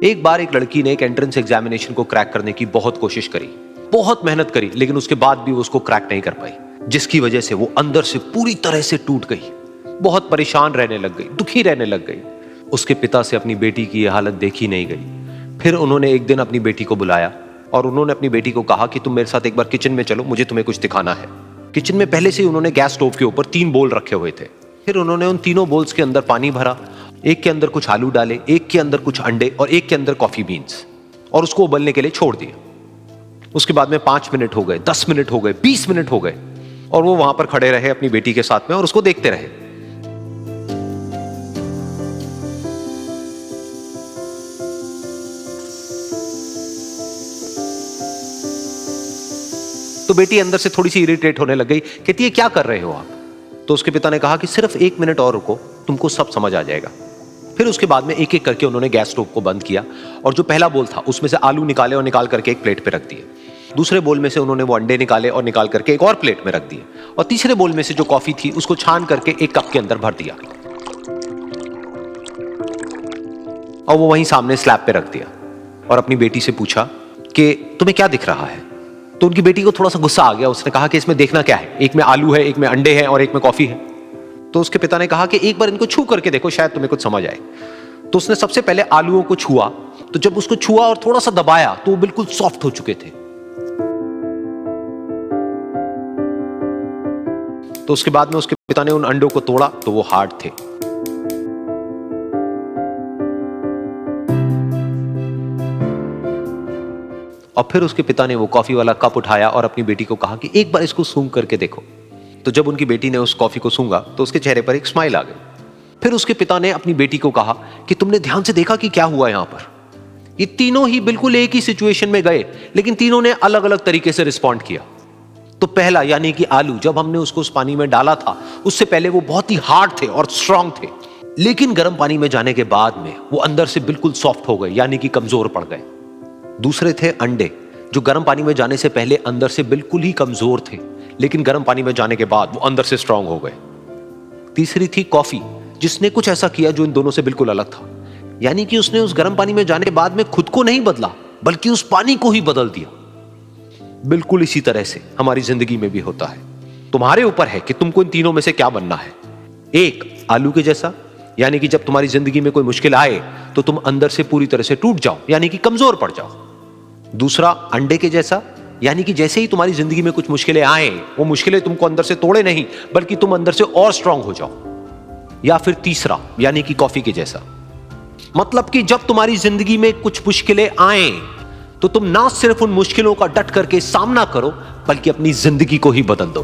एक बार एक लड़की ने एक एंट्रेंस एग्जामिनेशन को क्रैक करने की बहुत कोशिश करी, बहुत मेहनत करी, लेकिन उसके बाद भी वो उसको क्रैक नहीं कर पाई, जिसकी वजह से वो अंदर से पूरी तरह से टूट गई, बहुत परेशान रहने लग गई, दुखी रहने लग गई। उसके पिता से अपनी बेटी की यह हालत देखी नहीं गई। फिर उन्होंने एक दिन अपनी बेटी को बुलाया और उन्होंने अपनी बेटी को कहा कि तुम मेरे साथ एक बार किचन में चलो, मुझे तुम्हें कुछ दिखाना है। किचन में पहले से ही उन्होंने गैस स्टोव के ऊपर 3 बोल रखे हुए थे। फिर उन्होंने उन तीनों बोल्स के अंदर पानी भरा, एक के अंदर कुछ आलू डाले, एक के अंदर कुछ अंडे और एक के अंदर कॉफी बीन्स, और उसको उबलने के लिए छोड़ दिया। उसके बाद में 5 मिनट हो गए, 10 मिनट हो गए, 20 मिनट हो गए, और वो वहां पर खड़े रहे अपनी बेटी के साथ में और उसको देखते रहे। तो बेटी अंदर से थोड़ी सी इरिटेट होने लग गई, कहती है क्या कर रहे हो आप? तो उसके पिता ने कहा कि सिर्फ 1 मिनट और रुको, तुमको सब समझ आ जाएगा। फिर उसके बाद में एक एक करके उन्होंने गैस स्टोव को बंद किया और जो पहला बोल था उसमें से आलू निकाले और निकाल करके एक प्लेट पे रख दिए। दूसरे बोल में से उन्होंने वो अंडे निकाले और निकाल करके एक और प्लेट में रख दिए, और तीसरे बोल में से जो कॉफी थी उसको छान करके एक कप के अंदर भर दिया और वो वहीं सामने स्लैब पे रख दिया और अपनी बेटी से पूछा कि तुम्हें क्या दिख रहा है? तो उनकी बेटी को थोड़ा सा गुस्सा आ गया। उसने कहा कि इसमें देखना क्या है, एक में आलू है, एक में अंडे हैं और एक में कॉफी है। तो उसके पिता ने कहा कि एक बार इनको छू करके देखो, शायद तुम्हें कुछ समझ आए। तो उसने सबसे पहले आलूओं को छुआ, तो जब उसको छुआ और थोड़ा सा दबाया तो वो बिल्कुल सॉफ्ट हो चुके थे। तो उसके बाद में उसके पिता ने उन अंडों को तोड़ा तो वो हार्ड थे। और फिर उसके पिता ने वो कॉफी वाला कप उठाया और अपनी बेटी को कहा कि एक बार इसको सूंघ करके देखो। तो जब उनकी बेटी ने उस कॉफी को सूंघा तो उसके चेहरे पर एक स्माइल आ गई। फिर उसके पिता ने अपनी बेटी को कहा कि तुमने ध्यान से देखा कि क्या हुआ यहां पर? ये तीनों ही बिल्कुल एक ही सिचुएशन में गए, लेकिन तीनों ने अलग अलग तरीके से रिस्पॉन्ड किया। तो पहला यानी कि आलू, जब हमने उसको उस पानी में डाला था उससे पहले वो बहुत ही हार्ड थे और स्ट्रांग थे, लेकिन गर्म पानी में जाने के बाद में वो अंदर से बिल्कुल सॉफ्ट हो गए, यानी कि कमजोर पड़ गए। दूसरे थे अंडे, जो गर्म पानी में जाने से पहले अंदर से बिल्कुल ही कमजोर थे, लेकिन गर्म पानी में जाने के बाद वो अंदर से स्ट्रांग हो गए। तीसरी थी कॉफी, जिसने कुछ ऐसा किया जो इन दोनों से बिल्कुल अलग था, यानी कि उसने उस गर्म पानी में जाने के बाद में खुद को नहीं बदला, बल्कि उस पानी को ही बदल दिया। बिल्कुल इसी तरह से हमारी जिंदगी में भी होता है। तुम्हारे ऊपर है कि तुमको इन तीनों में से क्या बनना है। एक, आलू के जैसा, यानी कि जब तुम्हारी जिंदगी में कोई मुश्किल आए तो तुम अंदर से पूरी तरह से टूट जाओ, यानी कि कमजोर पड़ जाओ। दूसरा, अंडे के जैसा, यानी कि जैसे ही तुम्हारी जिंदगी में कुछ मुश्किलें आए, वो मुश्किलें तुमको अंदर से तोड़े नहीं, बल्कि तुम अंदर से और स्ट्रांग हो जाओ। या फिर तीसरा, यानी कि कॉफी के जैसा, मतलब कि जब तुम्हारी जिंदगी में कुछ मुश्किलें आए तो तुम ना सिर्फ उन मुश्किलों का डट करके सामना करो, बल्कि अपनी जिंदगी को ही बदल दो।